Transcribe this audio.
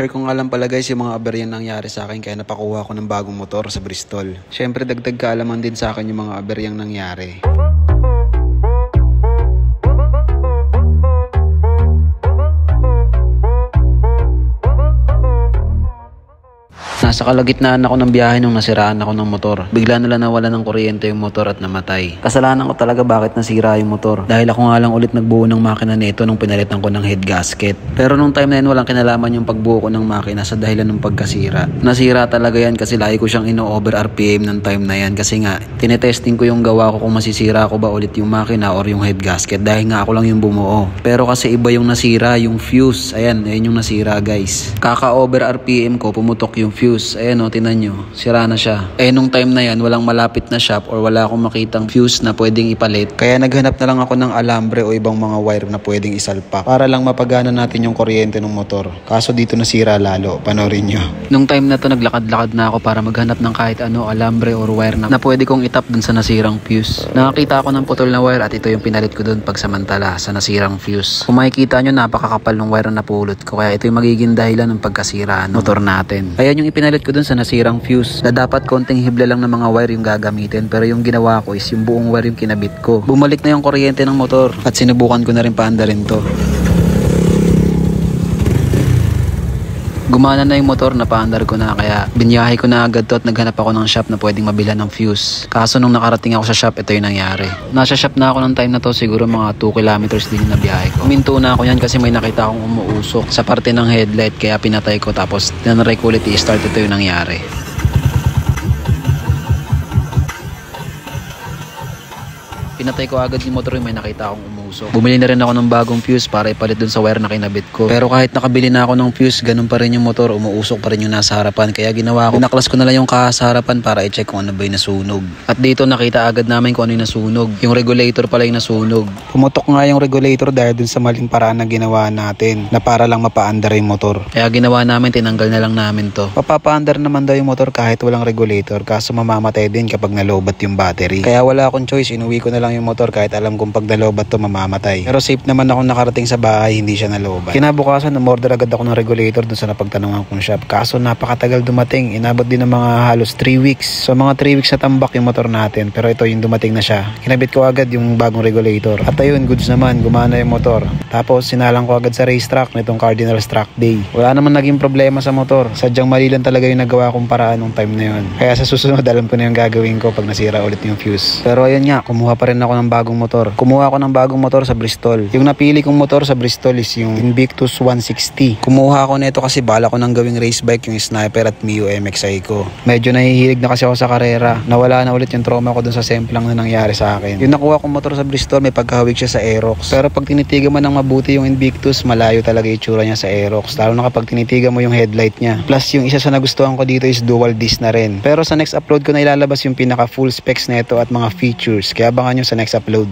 I-share ko nga lang pala guys yung mga aberyang nangyari sa akin kaya napakuha ko ng bagong motor sa Bristol. Syempre dagdag kaalaman din sa akin yung mga aberyang nangyari. Nasa kalagitnaan ako ng biyahe nung nasiraan ako ng motor. Bigla na lang nawala ng kuryente yung motor at namatay. Kasalanan ko talaga bakit nasira yung motor. Dahil ako nga lang ulit nagbuo ng makina nito nung pinalitan ko ng head gasket. Pero nung time na yun walang kinalaman yung pagbuo ko ng makina sa dahilan ng pagkasira. Nasira talaga yan kasi lagi ko siyang ino-over RPM ng time na yan. Kasi nga, tinetesting ko yung gawa ko kung masisira ko ba ulit yung makina or yung head gasket. Dahil nga ako lang yung bumuo. Pero kasi iba yung nasira, yung fuse. Ayan yung nasira guys. Kaka-over RPM ko, pumutok yung fuse. Ayan o, tinan nyo, sira na siya. Nung time na yan, walang malapit na shop or wala akong makitang fuse na pwedeng ipalit. Kaya naghanap na lang ako ng alambre o ibang mga wire na pwedeng isalpak para lang mapagana natin yung kuryente ng motor. Kaso dito nasira lalo, panoorin nyo. Nung time na to, naglakad-lakad na ako para maghanap ng kahit ano, alambre or wire na pwede kong itap dun sa nasirang fuse. Nakakita ako ng putol na wire at ito yung pinalit ko dun pagsamantala sa nasirang fuse. Kung makikita nyo, napakakapal ng wire na napulot ko. Kaya ito yung magiging dahilan ng pagkasira ng motor natin. Ayan yung ipinalit ko dun sa nasirang fuse na dapat konting hibla lang ng mga wire yung gagamitin, pero yung ginawa ko is yung buong wire yung kinabit ko. Bumalik na yung kuryente ng motor at sinubukan ko na rin paandarin to. Gumana na yung motor, napaandar ko na, kaya binyahe ko na agad to at naghanap ako ng shop na pwedeng mabilhan ng fuse. Kaso nung nakarating ako sa shop, ito yung nangyari. Nasa shop na ako ng time na to, siguro mga 2 kilometers din yung nabiyahe ko. Minto na ako yan kasi may nakita akong umuusok sa parte ng headlight, kaya pinatay ko tapos tinanray ko ulit i-start. Ito yung nangyari. Pinatay ko agad yung motor, may nakita akong umusok. Bumili na rin ako ng bagong fuse para ipalit dun sa wire na kinabit ko. Pero kahit nakabili na ako ng fuse, ganun pa rin yung motor, umuusok pa rin yung nasa harapan. Kaya ginawa ko, naklas ko na lang yung sa harapan para i-check kung ano ba yung nasunog. At dito nakita agad namin kung ano yung nasunog. Yung regulator pala yung nasunog. Pumutok nga yung regulator dahil dun sa maling paraan na ginawa natin, na para lang mapaandar yung motor. Kaya ginawa namin, tinanggal na lang namin to. Papaandar naman daw yung motor kahit walang regulator, kaso mamamatay din kapag nalobat yung battery. Kaya wala akong choice, inuwi ko na lang yung motor kahit alam kong pag nalobat to mamamatay. Pero safe naman ako nakarating sa bahay, hindi siya nalobat. Kinabukasan, umorder agad ako ng regulator dun sa napagtanungan kong shop. Kaso napakatagal dumating, inabot din ng mga halos 3 weeks. So mga 3 weeks na tambak yung motor natin, pero ito yung dumating na siya. Kinabit ko agad yung bagong regulator. At ayun, goods naman, gumana yung motor. Tapos sinalang ko agad sa racetrack nitong Cardinals Track Day. Wala naman naging problema sa motor. Sadyang mali lang talaga yung nagawa kong paraan nung time na yun. Kaya sa susunod, alam ko na yung gagawin ko pag nasira ulit yung fuse. Pero ayun nga, kumuha pa rin ako ng bagong motor. Kumuha ako ng bagong motor sa Bristol. Yung napili kong motor sa Bristol is yung Invictus 160. Kumuha ako nito kasi bala ko ng gawing race bike yung Sniper at Mio MXI ko. Medyo nahihilig na kasi ako sa karera. Nawala na ulit yung trauma ko dun sa semplang na nangyari sa akin. Yung nakuha kong motor sa Bristol, may pagkahawig siya sa Aerox. Pero pag tinitigan mo ng mabuti yung Invictus, malayo talaga yung itsura niya sa Aerox. Lalo na kapag tinitigan mo yung headlight niya. Plus yung isa sa nagustuhan ko dito is dual disc na rin. Pero sa next upload ko na ilalabas yung pinaka full specs nito at mga features. Kaya abangan nyo sa next upload.